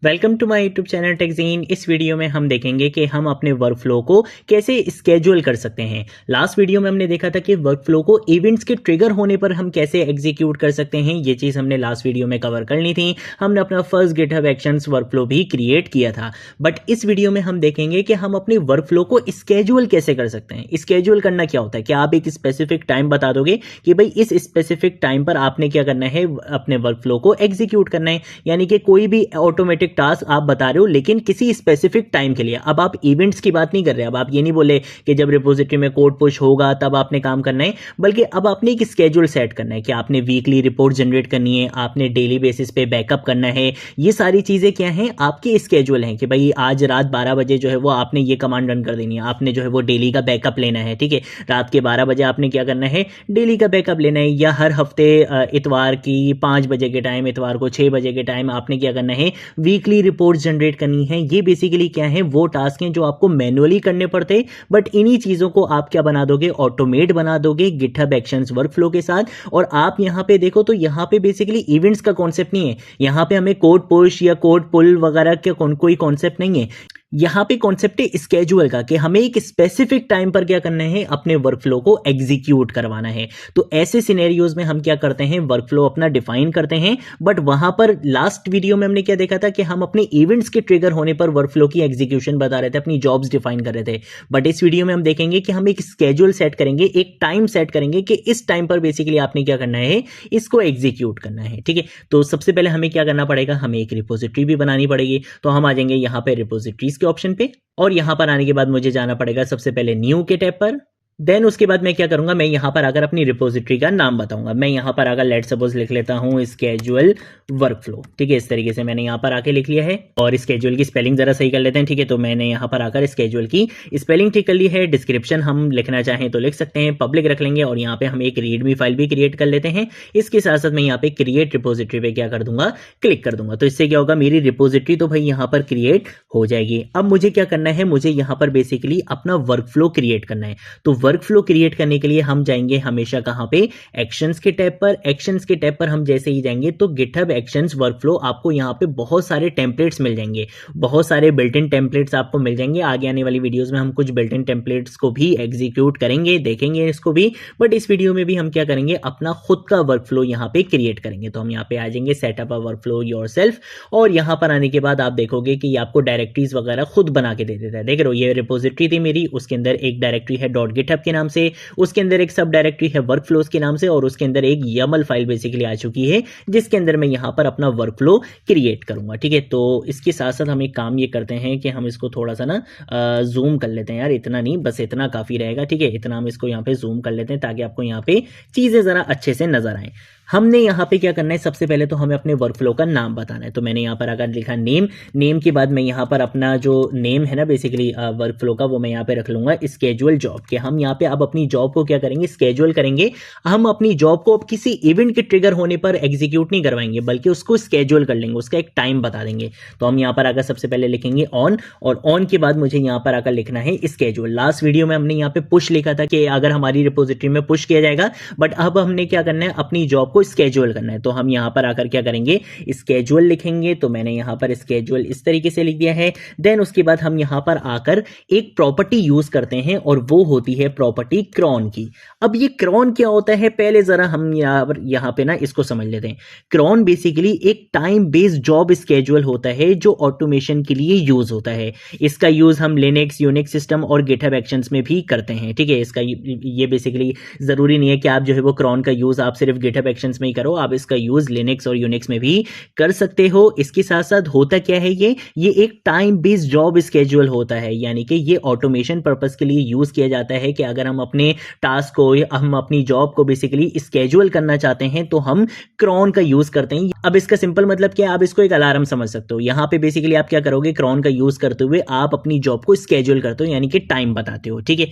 Welcome to my YouTube channel Techgene. इस video में हम देखेंगे कि हम अपने वर्क फ्लो को कैसे स्केड्यूल कर सकते हैं। लास्ट वीडियो में हमने देखा था कि वर्क फ्लो को इवेंट्स के ट्रिगर होने पर हम कैसे एग्जीक्यूट कर सकते हैं। ये चीज़ हमने लास्ट वीडियो में कवर कर ली थी। हमने अपना first GitHub actions work flow भी क्रिएट किया था। बट इस वीडियो में हम देखेंगे कि हम अपने वर्क फ्लो को स्केड्यूल कैसे कर सकते हैं। स्केड्यूल करना क्या होता है, क्या आप एक स्पेसिफिक टाइम बता दोगे कि भाई इस स्पेसिफिक टाइम पर आपने क्या करना है, अपने वर्क फ्लो को एग्जीक्यूट करना है। यानी कि कोई भी ऑटोमेटिक टास्क आप बता रहे हो लेकिन किसी स्पेसिफिक टाइम के लिए। अब आप इवेंट्स की बात नहीं कर रहे, अब आप ये नहीं बोले कि जब रिपोजिटरी में कोड पुश होगा तब आपने काम करना है, बल्कि अब आपने एक स्केड्यूल सेट करना है कि आपने वीकली रिपोर्ट जनरेट करनी है, आपने डेली बेसिस पे बैकअप करना है। ये सारी चीजें क्या हैं, आपके स्केड्यूल हैं कि भाई आज रात 12 बजे जो है वो आपने ये कमांड रन कर देनी है, आपने जो है वो डेली का बैकअप लेना है। ठीक है, रात के 12 बजे आपने क्या करना है, डेली का बैकअप लेना है। या हर हफ्ते इतवार की 5 बजे के टाइम, इतवार को 6 बजे के टाइम आपने क्या करना है, वीकली रिपोर्ट जनरेट करनी है। ये बेसिकली क्या है, वो टास्क हैं जो आपको मैनुअली करने पड़ते हैं, बट इन्हीं चीजों को आप क्या बना दोगे, ऑटोमेट बना दोगे गिटहब एक्शंस वर्कफ्लो के साथ। और आप यहां पे देखो तो यहां पे बेसिकली इवेंट्स का कॉन्सेप्ट नहीं है, यहां पे हमें कोड पुश या कोड पुल वगैरह का कोई कॉन्सेप्ट नहीं है। यहां पे कॉन्सेप्ट है स्केड्यूल का कि हमें एक स्पेसिफिक टाइम पर क्या करना है, अपने वर्कफ्लो को एग्जीक्यूट करवाना है। तो ऐसे सिनेरियोज में हम क्या करते हैं, वर्कफ्लो अपना डिफाइन करते हैं। बट वहां पर लास्ट वीडियो में हमने क्या देखा था कि हम अपने इवेंट्स के ट्रिगर होने पर वर्कफ्लो की एग्जीक्यूशन बता रहे थे, अपनी जॉब्स डिफाइन कर रहे थे। बट इस वीडियो में हम देखेंगे कि हम एक स्केड्यूल सेट करेंगे, एक टाइम सेट करेंगे कि इस टाइम पर बेसिकली आपने क्या करना है, इसको एग्जीक्यूट करना है। ठीक है, तो सबसे पहले हमें क्या करना पड़ेगा, हमें एक रिपोजिटरी भी बनानी पड़ेगी। तो हम आ जाएंगे यहाँ पे रिपोजिटरीज के ऑप्शन पे, और यहां पर आने के बाद मुझे जाना पड़ेगा सबसे पहले न्यू के टैब पर। देन उसके बाद मैं क्या करूंगा, मैं यहां पर अगर अपनी रिपोजिटरी का नाम बताऊंगा। मैं यहां पर अगर लेट सपोज लिख लेता हूं स्केड्यूल वर्कफ्लो। ठीक है, इस तरीके से मैंने यहां पर आके लिख लिया है। और स्केड्यूल की स्पेलिंग जरा सही कर लेते हैं। ठीक है, तो मैंने यहां पर आकर स्केड्यूल की स्पेलिंग ठीक कर ली है। डिस्क्रिप्शन हम लिखना चाहें तो लिख सकते हैं, पब्लिक रख लेंगे। और यहाँ पे हम एक रीडमी फाइल भी क्रिएट कर लेते हैं। इसके साथ साथ मैं यहाँ पे क्रिएट रिपोजिटरी पे क्या कर दूंगा, क्लिक कर दूंगा। तो इससे क्या होगा, मेरी रिपोजिटरी तो भाई यहाँ पर क्रिएट हो जाएगी। अब मुझे क्या करना है, मुझे यहाँ पर बेसिकली अपना वर्कफ्लो क्रिएट करना है। तो वर्कफ्लो क्रिएट करने के लिए हम जाएंगे हमेशा कहां पे, एक्शंस के टैब पर। एक्शंस के टैब पर हम जैसे ही जाएंगे तो गिटहब एक्शंस वर्कफ्लो, आपको यहां पे बहुत सारे टेम्पलेट्स मिल जाएंगे, बहुत सारे बिल्ट इन टेम्पलेट्स आपको मिल जाएंगे। आगे आने वाली वीडियोस में हम कुछ बिल्ट इन टेम्पलेट्स को भी एग्जीक्यूट करेंगे, देखेंगे इसको भी। बट इस वीडियो में भी हम क्या करेंगे, अपना खुद का वर्कफ्लो यहां पे क्रिएट करेंगे। तो हम यहां पे आ जाएंगे सेटअप अ वर्कफ्लो योरसेल्फ, और यहां पर आने के बाद आप देखोगे कि ये आपको डायरेक्टरीज वगैरह खुद बना के दे देता है। देख रहे हो, ये रिपोजिटरी थी मेरी, उसके अंदर एक डायरेक्टरी है .github के नाम से, उसके अंदर एक सब डायरेक्टरी है वर्कफ्लोज के नाम से, और उसके अंदर एक YAML फाइल बेसिकली आ चुकी है जिसके अंदर मैं यहां पर अपना वर्कफ्लो क्रिएट करूंगा। ठीक है, तो इसके साथ साथ हम एक काम ये करते हैं कि हम इसको थोड़ा सा ना जूम कर लेते हैं यार, इतना नहीं, बस इतना काफी रहेगा। ठीक है, इतना हम इसको यहाँ पे जूम कर लेते हैं ताकि आपको यहाँ पे चीजें जरा अच्छे से नजर आए। हमने यहाँ पे क्या करना है, सबसे पहले तो हमें अपने वर्कफ्लो का नाम बताना है। तो मैंने यहाँ पर अगर लिखा नेम, नेम के बाद मैं यहाँ पर अपना जो नेम है ना बेसिकली वर्कफ्लो का, वो मैं यहाँ पे रख लूंगा स्केड्यूल जॉब के। हम यहाँ पे अब अपनी जॉब को क्या करेंगे, स्केड्यूल करेंगे। हम अपनी जॉब को अब किसी इवेंट के ट्रिगर होने पर एग्जीक्यूट नहीं करवाएंगे, बल्कि उसको स्केड्यूल कर लेंगे, उसका एक टाइम बता देंगे। तो हम यहाँ पर आकर सबसे पहले लिखेंगे ऑन, और ऑन के बाद मुझे यहाँ पर आकर लिखना है स्केड्यूल। लास्ट वीडियो में हमने यहाँ पे पुश लिखा था कि अगर हमारी रिपोजिटरी में पुश किया जाएगा, बट अब हमने क्या करना है, अपनी जॉब को स्केड्यूल करना है। तो हम यहां पर आकर क्या करेंगे, स्केड्यूल लिखेंगे। तो मैंने यहां पर स्केड्यूल इस तरीके से लिख दिया है। देन उसके बाद हम यहां पर आकर एक प्रॉपर्टी यूज करते हैं, और वो होती है प्रॉपर्टी क्रॉन की। अब ये क्रॉन क्या होता है, पहले जरा हम यहां पे ना इसको समझ लेते हैं। क्रॉन बेसिकली एक टाइम बेस्ड जॉब स्केड्यूल होता है जो ऑटोमेशन के लिए यूज होता है। इसका यूज हम लिनक्स, यूनिक्स सिस्टम और गिटहब एक्शंस में भी करते हैं। ठीक है, इसका ये बेसिकली जरूरी नहीं है कि आप जो है वो क्रॉन का यूज आप सिर्फ गिटहब एक्शंस में ही करो, आप इसका यूज लिनक्स और यूनिक्स में भी कर सकते हो। इसके साथ साथ होता क्या है, ये एक टाइम बेस्ड जॉब स्केड्यूल होता है, यानी कि ये ऑटोमेशन पर्पस के लिए यूज किया जाता है कि अगर हम अपने टास्क को, हम अपनी जॉब को बेसिकली स्केड्यूल करना चाहते हैं तो हम क्रॉन का यूज करते हैं। अब इसका सिंपल मतलब क्या है, आप इसको एक अलार्म समझ सकते हो। यहां पे बेसिकली आप क्या करोगे, क्रॉन का यूज करते हुए आप अपनी जॉब को स्केड्यूल करते हो, यानी कि टाइम बताते हो। ठीक है,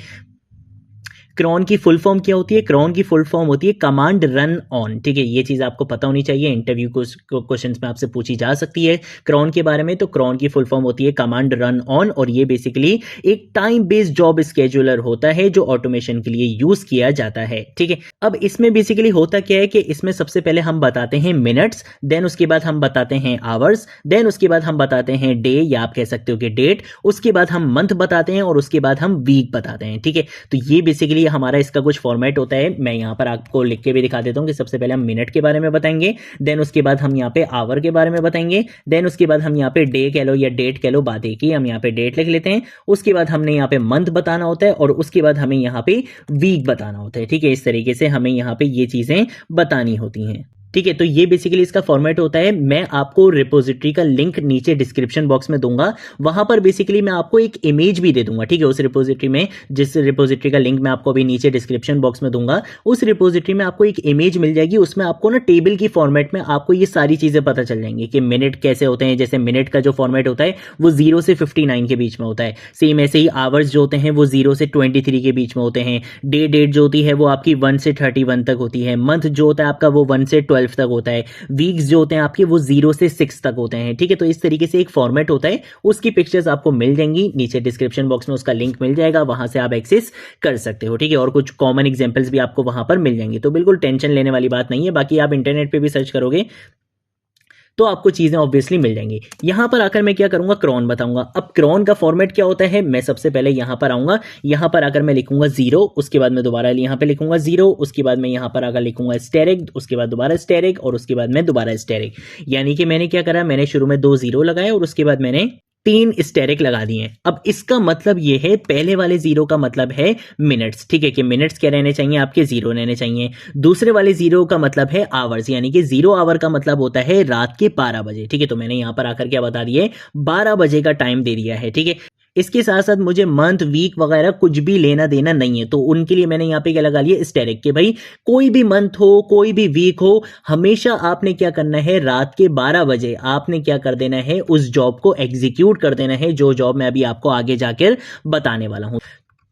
क्रॉन की फुल फॉर्म क्या होती है? क्रॉन की फुल फॉर्म होती है कमांड रन ऑन। ठीक है, ये चीज आपको पता होनी चाहिए, इंटरव्यू क्वेश्चंस में आपसे पूछी जा सकती है क्रॉन के बारे में। तो क्रॉन की फुल फॉर्म होती है कमांड रन ऑन, और ये बेसिकली एक टाइम बेस्ड जॉब स्केड्यूलर होता है जो ऑटोमेशन के लिए यूज किया जाता है। ठीक है, अब इसमें बेसिकली होता क्या है कि इसमें सबसे पहले हम बताते हैं मिनट्स, देन उसके बाद हम बताते हैं आवर्स, देन उसके बाद हम बताते हैं डे या आप कह सकते हो कि डेट, उसके बाद हम मंथ बताते हैं और उसके बाद हम वीक बताते हैं। ठीक है, तो ये बेसिकली हमारा इसका कुछ फॉर्मेट होता है। मैं यहाँ पर आपको लिख के भी दिखा देता हूँ कि सबसे पहले हम मिनट के बारे में बताएंगे, देन उसके बाद हम यहाँ पे आवर के बारे में बताएंगे, देन उसके बाद हम यहाँ पे डे कह लो या डेट कह लो, बात एक ही, हम यहाँ पे डेट लिख लेते हैं। उसके बाद हमने यहाँ पे मंथ बताना होता है और उसके बाद हमें यहाँ पे वीक बताना होता है। ठीक है, इस तरीके से हमें यहाँ पे ये चीजें बतानी होती हैं। ठीक है, तो ये बेसिकली इसका फॉर्मेट होता है। मैं आपको रिपोजिटरी का लिंक नीचे डिस्क्रिप्शन बॉक्स में दूंगा, वहां पर बेसिकली मैं आपको एक इमेज भी दे दूंगा। ठीक है, उस रिपोजिटरी में, जिस रिपोजिटरी का लिंक मैं आपको अभी नीचे डिस्क्रिप्शन बॉक्स में दूंगा, उस रिपोजिटरी में आपको एक इमेज मिल जाएगी। उसमें आपको ना टेबल की फॉर्मेट में आपको ये सारी चीजें पता चल जाएंगी कि मिनट कैसे होते हैं। जैसे मिनट का जो फॉर्मेट होता है वो 0 से 59 के बीच में होता है। सेम ऐसे ही आवर्स जो होते हैं वो 0 से 23 के बीच में होते हैं। डेट जो होती है वो आपकी 1 से 31 तक होती है। मंथ जो होता है आपका वो 1 से 12 तक होता है। वीक्स जो होते हैं आपके वो 0 से 6 तक होते हैं। ठीक है, तो इस तरीके से एक फॉर्मेट होता है, उसकी पिक्चर्स आपको मिल जाएंगी नीचे डिस्क्रिप्शन बॉक्स में, उसका लिंक मिल जाएगा, वहां से आप एक्सेस कर सकते हो। ठीक है, और कुछ कॉमन एग्जांपल्स भी आपको वहां पर मिल जाएंगे, तो बिल्कुल टेंशन लेने वाली बात नहीं है। बाकी आप इंटरनेट पे भी सर्च करोगे तो आपको चीजें ऑब्वियसली मिल जाएंगी। यहां पर आकर मैं क्या करूंगा, क्रॉन बताऊंगा। अब क्रॉन का फॉर्मेट क्या होता है, मैं सबसे पहले यहां पर आऊंगा, यहां पर आकर मैं लिखूंगा 0, उसके बाद मैं दोबारा यहां पे लिखूंगा 0, उसके बाद मैं यहां पर आकर लिखूंगा स्टेरिक, उसके बाद दोबारा स्टेरिक और उसके बाद मैं दोबारा स्टेरिक। यानी कि मैंने क्या करा, मैंने शुरू में 2 0 लगाए और उसके बाद मैंने 3 स्टेरिक लगा दिए। अब इसका मतलब ये है, पहले वाले 0 का मतलब है मिनट्स। ठीक है, कि मिनट्स क्या रहने चाहिए आपके, 0 रहने चाहिए। दूसरे वाले 0 का मतलब है आवर्स, यानी कि 0 आवर का मतलब होता है रात के 12 बजे। ठीक है, तो मैंने यहां पर आकर क्या बता दिए, 12 बजे का टाइम दे दिया है। ठीक है, इसके साथ साथ मुझे मंथ वीक वगैरह कुछ भी लेना देना नहीं है, तो उनके लिए मैंने यहाँ पे क्या लगा लिया, स्टेरिक, के भाई कोई भी मंथ हो कोई भी वीक हो, हमेशा आपने क्या करना है, रात के 12 बजे आपने क्या कर देना है, उस जॉब को एग्जीक्यूट कर देना है, जो जॉब मैं अभी आपको आगे जाकर बताने वाला हूं।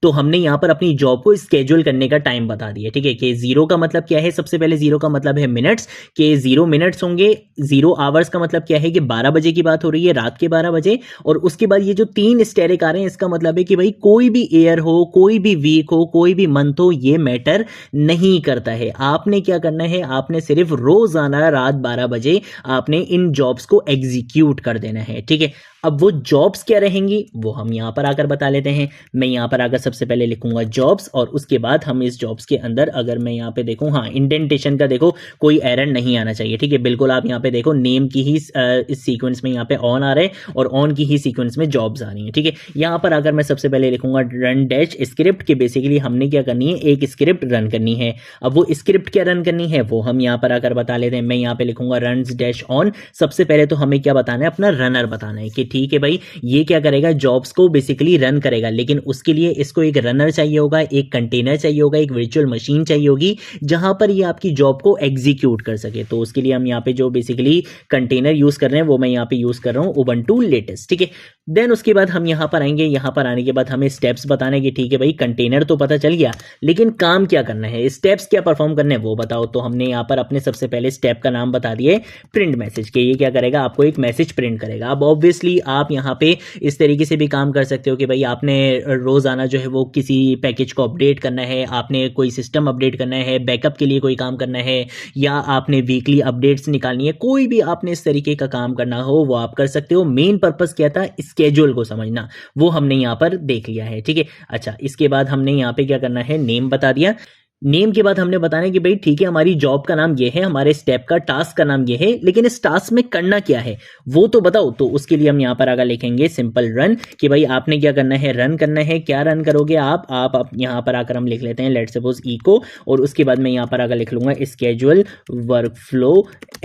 तो हमने यहां पर अपनी जॉब को स्केड्यूल करने का टाइम बता दिया। ठीक है, कि 0 का मतलब क्या है, सबसे पहले 0 का मतलब है मिनट्स, के 0 मिनट्स होंगे। 0 आवर्स का मतलब क्या है कि 12 बजे की बात हो रही है, रात के 12 बजे। और उसके बाद ये जो 3 स्टेरिक आ रहे हैं, इसका मतलब है कि भाई कोई भी ईयर हो, कोई भी वीक हो, कोई भी मंथ हो, ये मैटर नहीं करता है। आपने क्या करना है, आपने सिर्फ रोजाना रात 12 बजे आपने इन जॉब्स को एग्जीक्यूट कर देना है। ठीक है, अब वो जॉब्स क्या रहेंगी वो हम यहां पर आकर बता लेते हैं। मैं यहां पर आकर सबसे पहले लिखूंगा जॉब्स, और उसके बाद हम इस जॉब्स के अंदर, अगर मैं यहां पे देखूं, हाँ, इंडेंटेशन का देखो कोई एरर नहीं आना चाहिए। ठीक है, बिल्कुल आप यहां पे देखो नेम की ही इस सीक्वेंस में यहां पे ऑन आ रहे हैं और ऑन की ही सीक्वेंस में जॉब्स आ रही हैं। ठीक है, यहां पर आकर मैं सबसे पहले लिखूंगा रन डैश स्क्रिप्ट, के बेसिकली हमने क्या करनी है, एक स्क्रिप्ट रन करनी है। अब वो स्क्रिप्ट क्या रन करनी है वो हम यहां पर आकर बता लेते हैं। मैं यहां पे लिखूंगा रन डैश ऑन। सबसे पहले तो हमें क्या बताना है, अपना रनर बताना है कि ठीक है भाई, ये क्या करेगा, जॉब्स को बेसिकली रन करेगा, लेकिन उसके लिए इसको एक रनर चाहिए होगा, एक कंटेनर चाहिए होगा, एक वर्चुअल मशीन चाहिए होगी जहां पर ये आपकी जॉब को एग्जीक्यूट कर सके। तो उसके लिए हम यहाँ पे जो बेसिकली कंटेनर यूज कर रहे हैं वो मैं यहाँ पे यूज कर रहा हूँ उबंटू लेटेस्ट। ठीक है, देन उसके बाद हम यहाँ पर आएंगे। यहाँ पर आने के बाद हमें स्टेप्स बताने की, ठीक है भाई, कंटेनर तो पता चल गया, लेकिन काम क्या करना है, स्टेप्स क्या परफॉर्म करने हैं वो बताओ। तो हमने यहाँ पर अपने सबसे पहले स्टेप का नाम बता दिए प्रिंट मैसेज के। ये क्या करेगा, आपको एक मैसेज प्रिंट करेगा। अब ऑब्वियसली आप यहाँ पे इस तरीके से भी काम कर सकते हो कि भाई आपने रोजाना जो है वो किसी पैकेज को अपडेट करना है, आपने कोई सिस्टम अपडेट करना है, बैकअप के लिए कोई काम करना है, या आपने वीकली अपडेट्स निकालनी है, कोई भी आपने इस तरीके का काम करना हो वो आप कर सकते हो। मेन पर्पस क्या था, स्केड्यूल को समझना, वो हमने यहाँ पर देख लिया है। ठीक है, अच्छा, इसके बाद हमने यहाँ पे क्या करना है, नेम बता दिया। नेम के बाद हमने बताना कि भाई ठीक है, हमारी जॉब का नाम ये है, हमारे स्टेप का, टास्क का नाम ये है, लेकिन इस टास्क में करना क्या है वो तो बताओ। तो उसके लिए हम यहाँ पर आगे लिखेंगे सिंपल रन, कि भाई आपने क्या करना है, रन करना है। क्या रन करोगे आप यहाँ पर आकर हम लिख लेते हैं लेट सपोज इको, और उसके बाद मैं यहाँ पर आगे लिख लूंगा स्केड्यूल वर्क फ्लो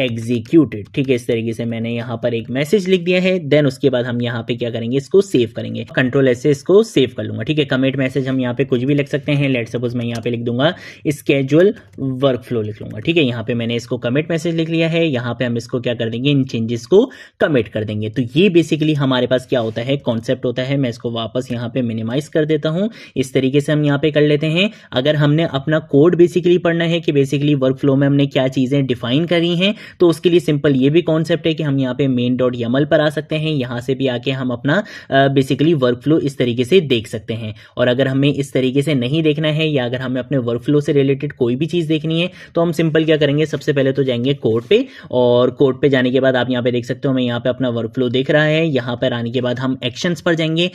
एग्जीक्यूटेड। ठीक है, इस तरीके से मैंने यहाँ पर एक मैसेज लिख दिया है। देन उसके बाद हम यहाँ पे क्या करेंगे, इसको सेव करेंगे, कंट्रोल एस से इसको सेव कर लूंगा। ठीक है, कमिट मैसेज हम यहाँ पे कुछ भी लिख सकते हैं, लेट सपोज मैं यहाँ पे लिख दूंगा स्केजुअल वर्क फ्लो लिख लूंगा। ठीक है, यहाँ पे मैंने इसको कमिट मैसेज लिख लिया है। यहाँ पे हम इसको क्या कर देंगे, इन चेंजेस को कमिट कर देंगे। तो ये बेसिकली हमारे पास क्या होता है, कॉन्सेप्ट होता है। मैं इसको वापस यहाँ पे मिनिमाइज कर देता हूँ। इस तरीके से हम यहाँ पे कर लेते हैं। अगर हमने अपना कोड बेसिकली पढ़ना है कि बेसिकली वर्क फ्लो में हमने क्या चीजें डिफाइन करी हैं, तो उसके लिए सिंपल ये भी कॉन्सेप्ट है कि हम यहाँ पे main.yaml पर आ सकते हैं। यहाँ से भी आके हम अपना बेसिकली वर्क फ्लो इस तरीके से देख सकते हैं। और अगर हमें इस तरीके से नहीं देखना है या अगर हमें अपने वर्क फ्लो से रिलेटेड कोई भी चीज़ देखनी है तो हम सिंपल क्या करेंगे, सबसे पहले तो जाएंगे कोड पे, और कोड पे जाने के बाद आप यहाँ पे देख सकते हो हमें यहाँ पे अपना वर्क फ्लो दिख रहा है। यहाँ पर आने के बाद हम एक्शंस पर जाएंगे।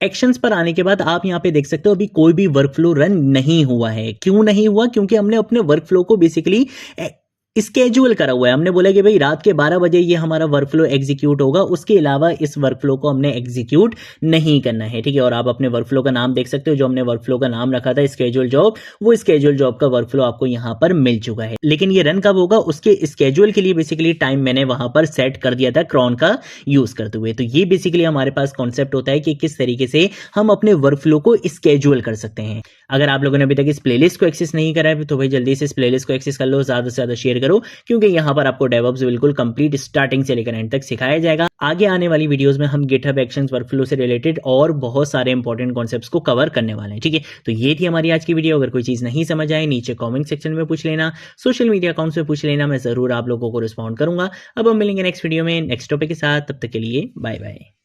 एक्शंस पर आने के बाद आप यहाँ पे देख सकते हो अभी कोई भी वर्क फ्लो रन नहीं हुआ है। क्यों नहीं हुआ, क्योंकि हमने अपने वर्क फ्लो को बेसिकली स्केड्यूल करा हुआ है। हमने बोला कि भाई रात के 12 बजे ये हमारा वर्क फ्लो एग्जीक्यूट होगा, उसके अलावा इस वर्क फ्लो को हमने एग्जीक्यूट नहीं करना है। ठीक है, और आप अपने वर्क फ्लो का नाम देख सकते हो, जो हमने वर्क फ्लो का नाम रखा था स्केड्यूल जॉब, वो स्केड्यूल जॉब का वर्क फ्लो आपको यहाँ पर मिल चुका है। लेकिन ये रन कब होगा, उसके स्केड्यूल के लिए बेसिकली टाइम मैंने वहां पर सेट कर दिया था क्रॉन का यूज करते हुए। तो ये बेसिकली हमारे पास कॉन्सेप्ट होता है कि किस तरीके से हम अपने वर्क फ्लो को स्केड्यूल कर सकते हैं। अगर आप लोगों ने अभी तक इस प्लेलिस्ट को एक्सेस नहीं करा है तो भाई जल्दी से इस प्लेलिस्ट को एक्सेस कर लो, ज्यादा से ज्यादा शेयर करो, क्योंकि यहाँ पर आपको डेवऑप्स बिल्कुल कंप्लीट स्टार्टिंग से लेकर एंड तक सिखाया जाएगा। आगे आने वाली वीडियोस में हम गिटहब एक्शंस वर्कफ्लो से रिलेटेड और बहुत सारे इंपॉर्टेंट कॉन्सेप्ट्स को कवर करने वाले हैं। ठीक है, तो ये थी हमारी आज की वीडियो। अगर कोई चीज नहीं समझ आए नीचे कमेंट सेक्शन में पूछ लेना, सोशल मीडिया अकाउंट्स में पूछ लेना, मैं जरूर आप लोगों को रिस्पॉन्ड करूंगा। अब हम मिलेंगे नेक्स्ट वीडियो में नेक्स्ट टॉपिक के साथ, तब तक के लिए बाय बाय।